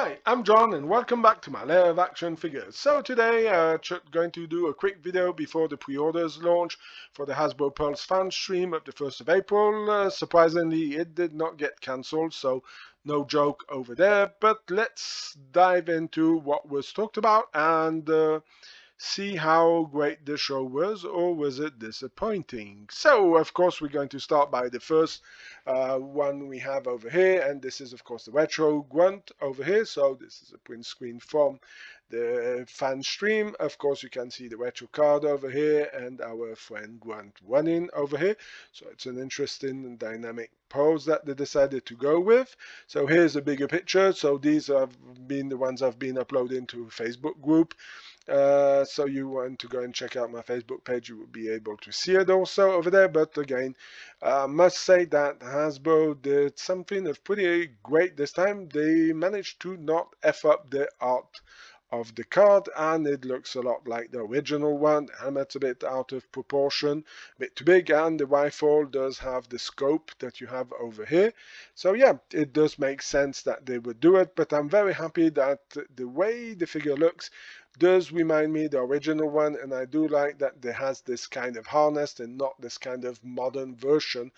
Hi, I'm John and welcome back to my Lair of Action Figures. So today going to do a quick video before the pre-orders launch for the Hasbro Pulse fan stream of the 1st of April. Surprisingly, it did not get cancelled, so no joke over there. But let's dive into what was talked about and see how great the show was, or was it disappointing? So of course we're going to start by the first one we have over here, and this is of course the retro Grunt over here. So this is a print screen from the fan stream. Of course you can see the retro card over here and our friend Grunt running over here, so it's an interesting and dynamic pose that they decided to go with. So here's a bigger picture. So these have been the ones I've been uploading to a Facebook group. So you want to go and check out my Facebook page, you will be able to see it also over there. But again, I must say that Hasbro did something of pretty great this time. They managed to not F up the art of the card, and it looks a lot like the original one. The helmet's a bit out of proportion, a bit too big, and the rifle does have the scope that you have over here. So yeah, it does make sense that they would do it, but I'm very happy that the way the figure looks does remind me the original one, and I do like that there has this kind of harness and not this kind of modern version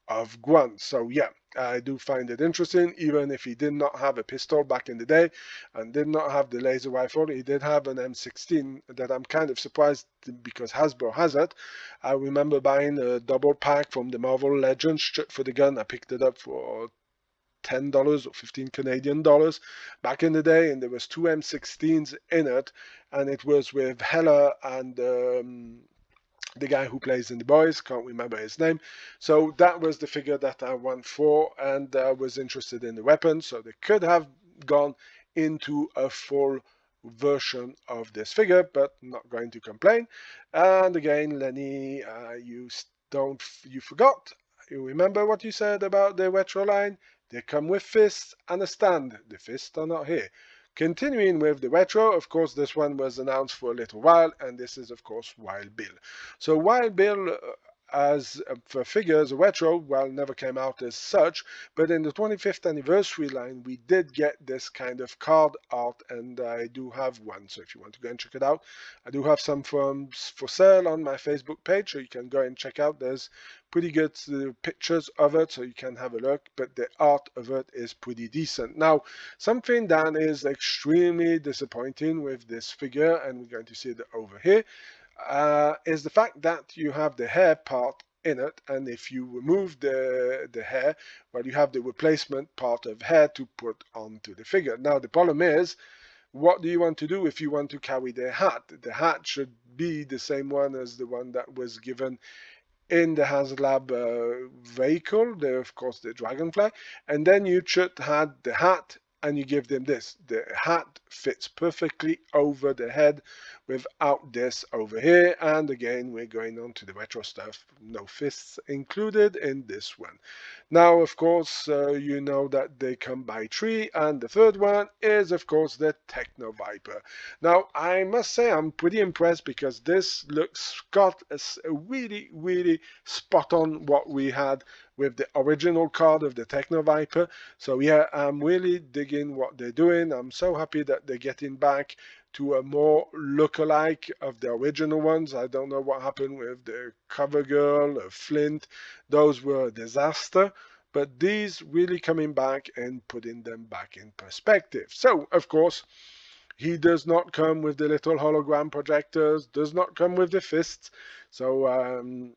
of Grunt. So yeah, I do find it interesting. Even if he did not have a pistol back in the day and did not have the laser rifle, he did have an M16 that I'm kind of surprised because Hasbro has it. I remember buying a double pack from the Marvel Legends for the gun. I picked it up for $10 or 15 Canadian dollars back in the day, and there was two M16s in it, and it was with Hela and the guy who plays in The Boys, can't remember his name. So that was the figure that I went for, and I was interested in the weapon, so they could have gone into a full version of this figure, but not going to complain. And again, Lenny, you forgot. You remember what you said about the retro line? They come with fists and a stand. The fists are not here. Continuing with the retro, of course, this one was announced for a little while, and this is, of course, Wild Bill. So Wild Bill, as for figures, retro, well, never came out as such, but in the 25th anniversary line, we did get this kind of card art, and I do have one, so if you want to go and check it out, I do have some for sale on my Facebook page, so you can go and check out. There's pretty good pictures of it, so you can have a look, but the art of it is pretty decent. Now, something that is extremely disappointing with this figure, and we're going to see it over here, is the fact that you have the hair part in it, and if you remove the hair, well, you have the replacement part of hair to put onto the figure. Now, the problem is, what do you want to do if you want to carry the hat? The hat should be the same one as the one that was given in the HasLab vehicle, of course the Dragonfly, and then you should have the hat and you give them this. The hat fits perfectly over the head without this over here. And again, we're going on to the retro stuff. No fists included in this one. Now, of course, you know that they come by three. And the third one is, of course, the Techno-Viper. Now, I must say I'm pretty impressed because this looks got a really, really spot on what we had with the original card of the Techno-Viper. So yeah, I'm really digging what they're doing. I'm so happy that they're getting back to a more look-alike of the original ones. I don't know what happened with the CoverGirl, Flint. Those were a disaster. But these really coming back and putting them back in perspective. So, of course, he does not come with the little hologram projectors, does not come with the fists. So,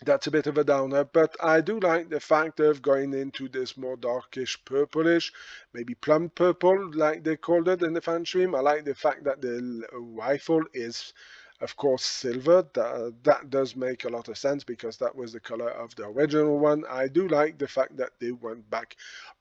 that's a bit of a downer, but I do like the fact of going into this more darkish purplish, maybe plum purple like they called it in the fan stream. I like the fact that the rifle is, of course, silver. That does make a lot of sense because that was the color of the original one. I do like the fact that they went back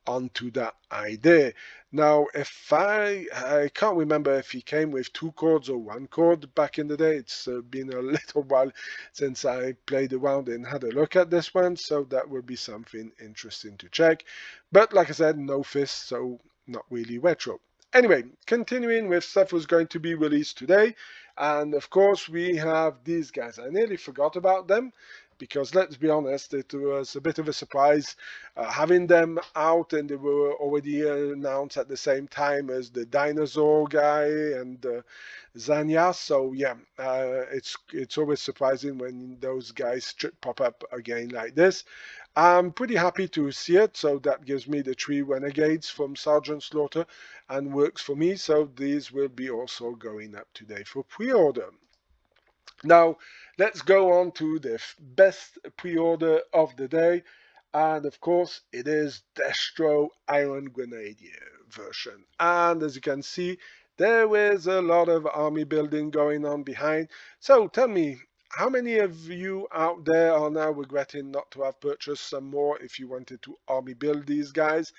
onto that idea. Now, if I can't remember if he came with two cords or one cord back in the day. It's been a little while since I played around and had a look at this one, so that will be something interesting to check. But like I said, no fists, so not really retro. Anyway, continuing with stuff was going to be released today, and of course we have these guys. I nearly forgot about them. because let's be honest, it was a bit of a surprise having them out, and they were already announced at the same time as the dinosaur guy and Zanya. So yeah, it's always surprising when those guys pop up again like this. I'm pretty happy to see it. So that gives me the 3 renegades from Sergeant Slaughter and works for me. So these will be also going up today for pre-order. Now, let's go on to the best pre-order of the day. And of course, it is Destro Iron Grenadier version. And as you can see, there is a lot of army building going on behind. So tell me, how many of you out there are now regretting not to have purchased some more if you wanted to army build these guys?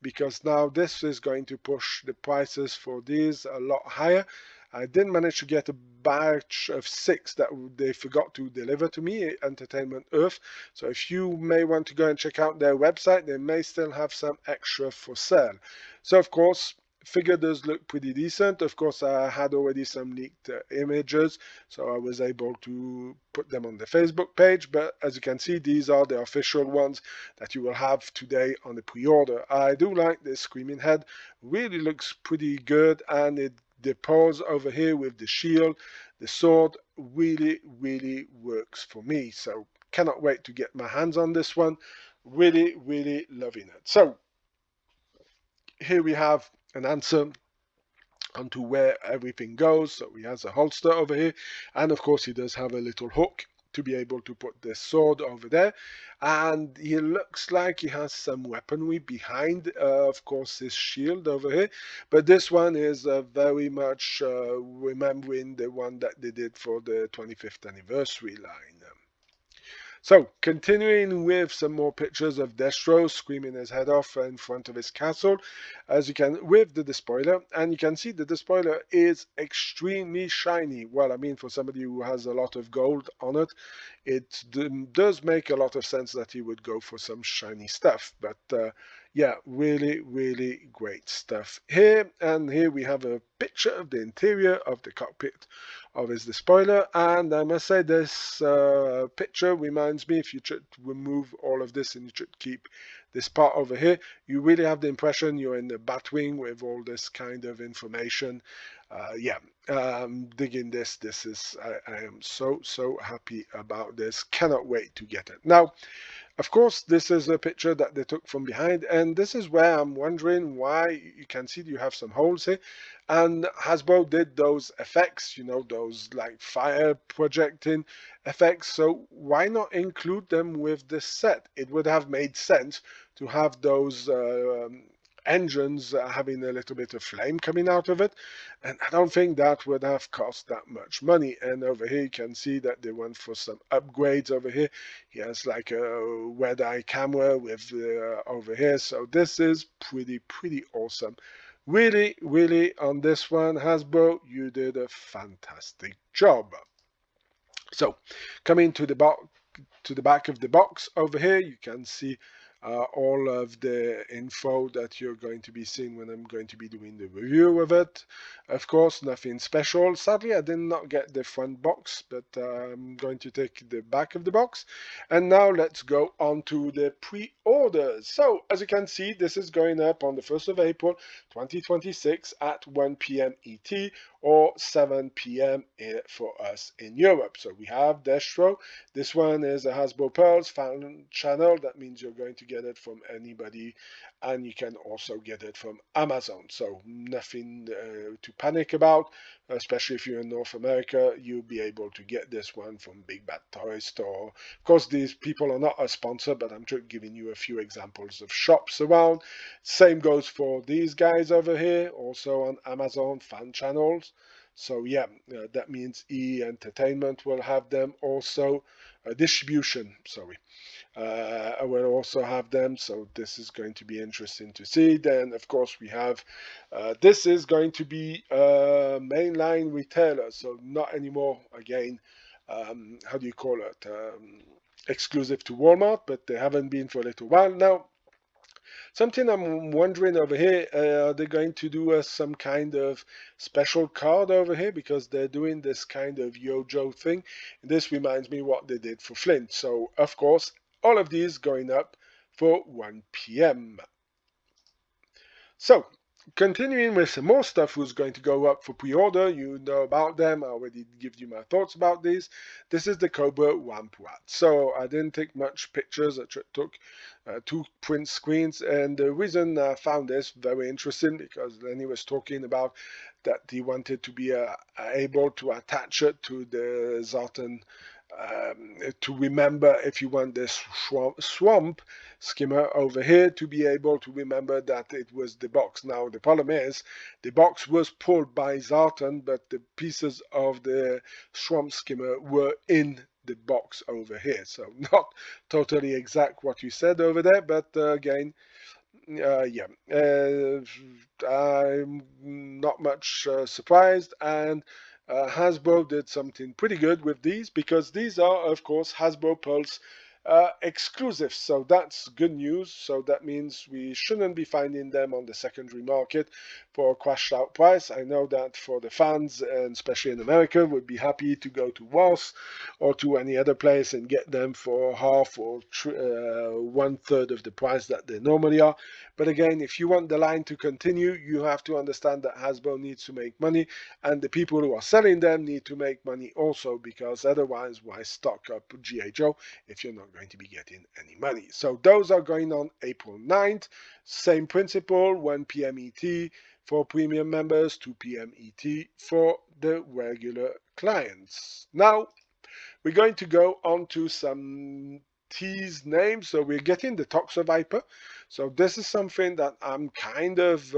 Because now this is going to push the prices for these a lot higher. I did manage to get a batch of 6 that they forgot to deliver to me, Entertainment Earth. So if you may want to go and check out their website, they may still have some extra for sale. So of course, figure does look pretty decent. Of course, I had already some leaked images, so I was able to put them on the Facebook page. But as you can see, these are the official ones that you will have today on the pre-order. I do like this Screaming Head. Really looks pretty good, and the pose over here with the shield, the sword, really works for me. So cannot wait to get my hands on this one. Really loving it. So here we have an answer onto where everything goes. So he has a holster over here, and of course he does have a little hook to be able to put this sword over there, and he looks like he has some weaponry behind, of course, his shield over here, but this one is very much remembering the one that they did for the 25th anniversary line. So, continuing with some more pictures of Destro screaming his head off in front of his castle, as you can, with the despoiler, and you can see the despoiler is extremely shiny. Well, I mean, for somebody who has a lot of gold on it, it does make a lot of sense that he would go for some shiny stuff, but yeah, really great stuff here. And here we have a picture of the interior of the cockpit of his despoiler, and I must say this picture reminds me, if you should remove all of this and you should keep this part over here, you really have the impression you're in the Batwing with all this kind of information. Yeah, digging this. This is, I am so happy about this. Cannot wait to get it. Now, of course, this is a picture that they took from behind, and this is where I'm wondering why. You can see you have some holes here, and Hasbro did those effects, you know, those like fire projecting effects, so why not include them with this set? It would have made sense to have those engines having a little bit of flame coming out of it, and I don't think that would have cost that much money. And over here you can see that they went for some upgrades. Over here he has like a red eye camera with over here, so this is pretty awesome. Really on this one, Hasbro, you did a fantastic job. So coming to the back of the box over here, you can see all of the info that you're going to be seeing when I'm going to be doing the review of it. Of course, nothing special. Sadly, I did not get the front box, but I'm going to take the back of the box. And now let's go on to the pre-orders. So, as you can see, this is going up on the 1st of April 2026 at 1 p.m. ET or 7 p.m. for us in Europe. So we have Destro. This one is a Hasbro Pearls fan channel. That means you're going to get it from anybody, and you can also get it from Amazon. So nothing to panic about, especially if you're in North America. You'll be able to get this one from Big Bad Toy Store. Of course, these people are not a sponsor, but I'm just giving you a few examples of shops around. Same goes for these guys over here, also on Amazon fan channels. So yeah, that means E Entertainment will have them also. Distribution, sorry. I will also have them, so this is going to be interesting to see. Then, of course, we have, this is going to be a mainline retailer, so not anymore, again, how do you call it, exclusive to Walmart, but they haven't been for a little while now. Something I'm wondering over here, are they going to do some kind of special card over here? Because they're doing this kind of Yojo thing. This reminds me what they did for Flint. So, of course, all of these going up for 1 p.m. So, continuing with some more stuff who's going to go up for pre-order. You know about them. I already give you my thoughts about these. This is the Cobra Wampuat. So I didn't take much pictures. I took 2 print screens, and the reason I found this very interesting because Lenny was talking about that he wanted to be able to attach it to the Zartan to remember if you want this swamp skimmer over here to be able to remember that it was the box. Now the problem is the box was pulled by Zartan, but the pieces of the swamp skimmer were in the box over here, so not totally exact what you said over there, but again, yeah, I'm not much surprised, and Hasbro did something pretty good with these because these are, of course, Hasbro Pulse exclusives. So that's good news. So that means we shouldn't be finding them on the secondary market for a crashed out price. I know that for the fans, and especially in America, would be happy to go to Ross or to any other place and get them for half or 1/3 of the price that they normally are. But again, if you want the line to continue, you have to understand that Hasbro needs to make money, and the people who are selling them need to make money also, because otherwise, why stock up G.I. Joe if you're not going to be getting any money? So those are going on April 9th. Same principle, 1 p.m. ET for premium members, 2 p.m. ET for the regular clients. Now, we're going to go on to some tease names. So we're getting the Techno-Viper. So this is something that I'm kind of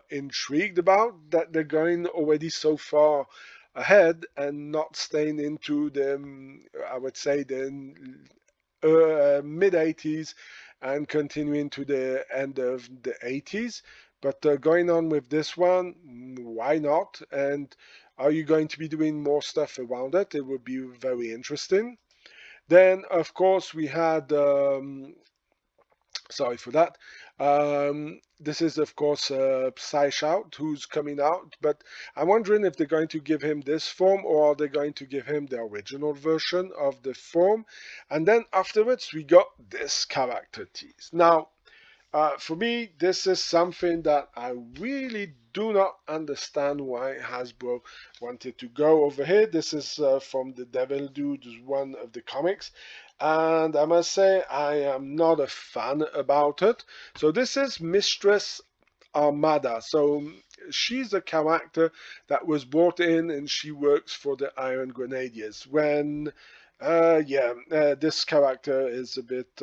intrigued about, that they're going already so far ahead and not staying into the, I would say, the mid 80s and continuing to the end of the 80s. But going on with this one, why not? And are you going to be doing more stuff around it? It would be very interesting. Then, of course, we had, sorry for that. This is, of course, Psy Shout, who's coming out, but I'm wondering if they're going to give him this form or are they going to give him the original version of the form. And then afterwards, we got this character tease. Now, for me, this is something that I really do not understand why Hasbro wanted to go over here. This is from the Devil Dudes, one of the comics, and I must say I am not a fan about it. So this is Mistress Armada. So she's a character that was brought in and she works for the Iron Grenadiers. When, this character is a bit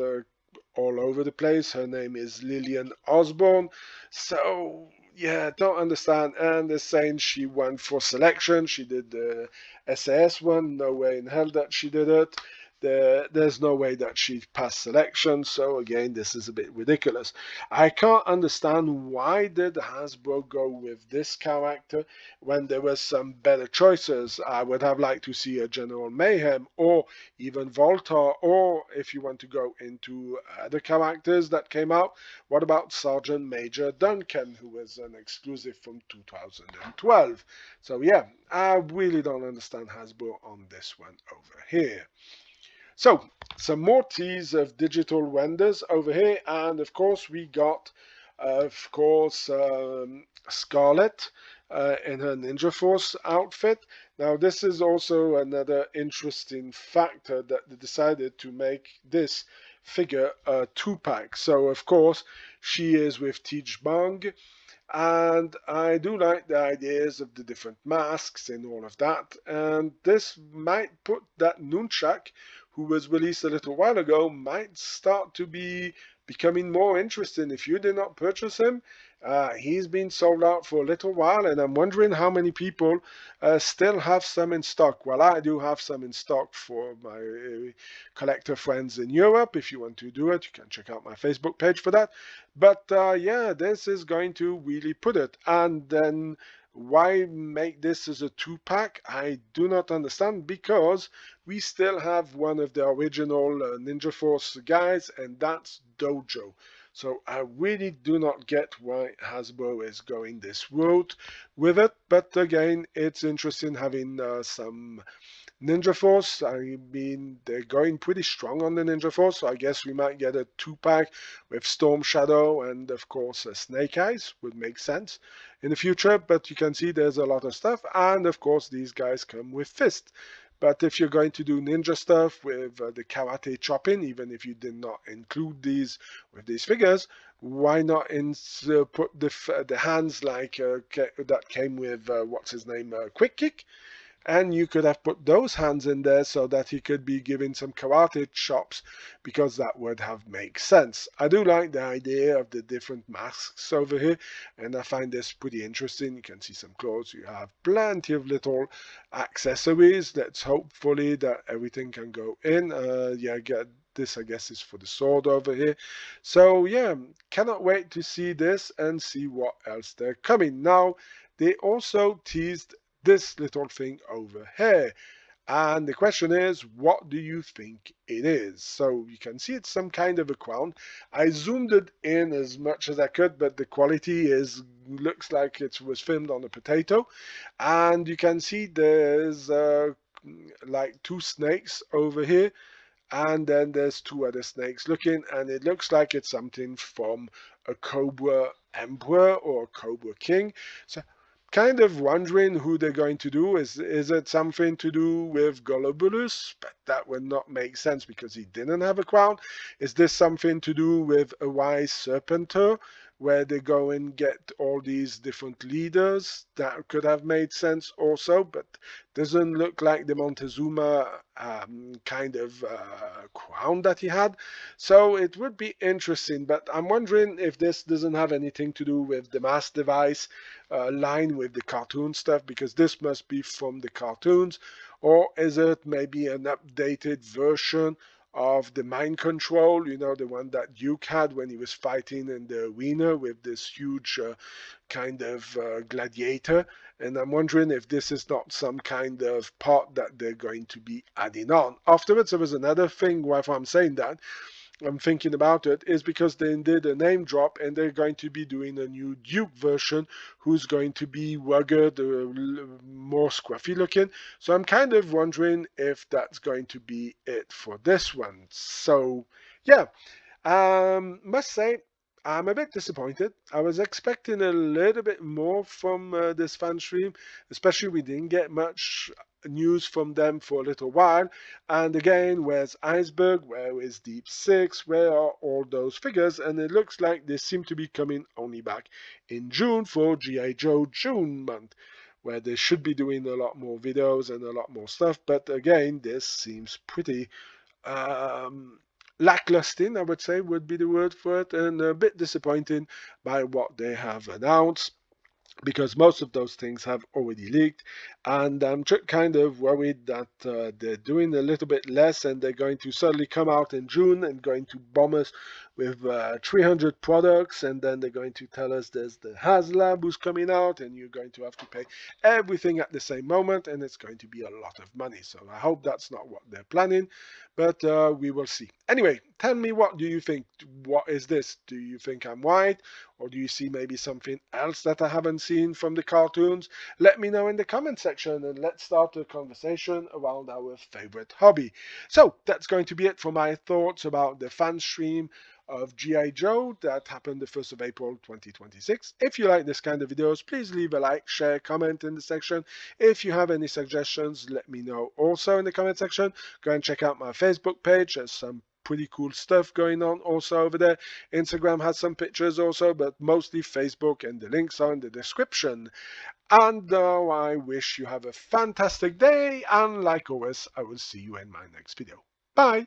all over the place. Her name is Lillian Osborne. So, yeah, don't understand. And they're saying she went for selection. She did the SAS one. No way in hell that she did it. There's no way that she passed selection. So again, this is a bit ridiculous. I can't understand why did Hasbro go with this character when there was some better choices. I would have liked to see a General Mayhem or even Voltar, or if you want to go into other characters that came out, what about Sergeant Major Duncan, who was an exclusive from 2012? So yeah, I really don't understand Hasbro on this one over here. So, some more teas of digital renders over here, and of course we got, Scarlet in her Ninja Force outfit. Now this is also another interesting factor that they decided to make this figure a 2-pack. So of course she is with Tej Bang, and I do like the ideas of the different masks and all of that, and this might put that Nunchak, who was released a little while ago, might start to be becoming more interesting. If you did not purchase him, he's been sold out for a little while, and I'm wondering how many people still have some in stock. Well, I do have some in stock for my collector friends in Europe. If you want to do it, you can check out my Facebook page for that. But yeah, this is going to really put it. And then why make this as a 2-pack? I do not understand, because we still have one of the original Ninja Force guys, and that's Dojo. So I really do not get why Hasbro is going this route with it. But again, it's interesting having some Ninja Force. I mean, they're going pretty strong on the Ninja Force, so I guess we might get a 2-pack with Storm Shadow and, of course, Snake Eyes. Would make sense in the future, but you can see there's a lot of stuff, and, of course, these guys come with Fist. But if you're going to do ninja stuff with the karate chopping, even if you did not include these with these figures, why not put the hands like that came with, what's his name, Quick Kick? And you could have put those hands in there so that he could be giving some karate chops, because that would have made sense. I do like the idea of the different masks over here, and I find this pretty interesting. You can see some clothes. You have plenty of little accessories. Let's hopefully that everything can go in. Yeah, get this, I guess, is for the sword over here. So yeah, cannot wait to see this and see what else they're coming. Now, they also teased this little thing over here. And the question is, what do you think it is? So you can see it's some kind of a crown. I zoomed it in as much as I could, but the quality looks like it was filmed on a potato. And you can see there's like 2 snakes over here. And then there's 2 other snakes looking, and it looks like it's something from a Cobra Emperor or a Cobra King. So kind of wondering who they're going to do. Is it something to do with Golobulus? But that would not make sense because he didn't have a crown. Is this something to do with a wise Serpentor, where they go and get all these different leaders? That could have made sense also, but doesn't look like the Montezuma kind of crown that he had. So it would be interesting, but I'm wondering if this doesn't have anything to do with the mass device line with the cartoon stuff, because this must be from the cartoons. Or is it maybe an updated version of the mind control, you know, the one that Duke had when he was fighting in the arena with this huge kind of gladiator? And I'm wondering if this is not some kind of part that they're going to be adding on. Afterwards, there was another thing, why I'm saying that, I'm thinking about it, is because they did a name drop and they're going to be doing a new Duke version who's going to be rugged, more scruffy looking. So I'm kind of wondering if that's going to be it for this one. So yeah, must say I'm a bit disappointed. I was expecting a little bit more from this fan stream, especially we didn't get much news from them for a little while. And again, where's Iceberg? Where is Deep Six? Where are all those figures? And it looks like they seem to be coming only back in June for G.I. Joe June month, where they should be doing a lot more videos and a lot more stuff. But again, this seems pretty lacklusting, I would say, would be the word for it, and a bit disappointing by what they have announced, because most of those things have already leaked, and I'm kind of worried that they're doing a little bit less, and they're going to suddenly come out in June and going to bomb us with 300 products, and then they're going to tell us there's the HasLab who's coming out, and you're going to have to pay everything at the same moment, and it's going to be a lot of money. So I hope that's not what they're planning, but we will see. Anyway, tell me, what do you think? What is this? Do you think I'm right? Or do you see maybe something else that I haven't seen from the cartoons? Let me know in the comment section, and let's start a conversation around our favorite hobby. So that's going to be it for my thoughts about the fan stream of G.I. Joe that happened the 1st of April 2026. If you like this kind of videos, please leave a like, share, comment in the section. If you have any suggestions, let me know also in the comment section. Go and check out my Facebook page. There's some pretty cool stuff going on also over there. Instagram has some pictures also, but mostly Facebook, and the links are in the description. And I wish you have a fantastic day, and like always, I will see you in my next video. Bye!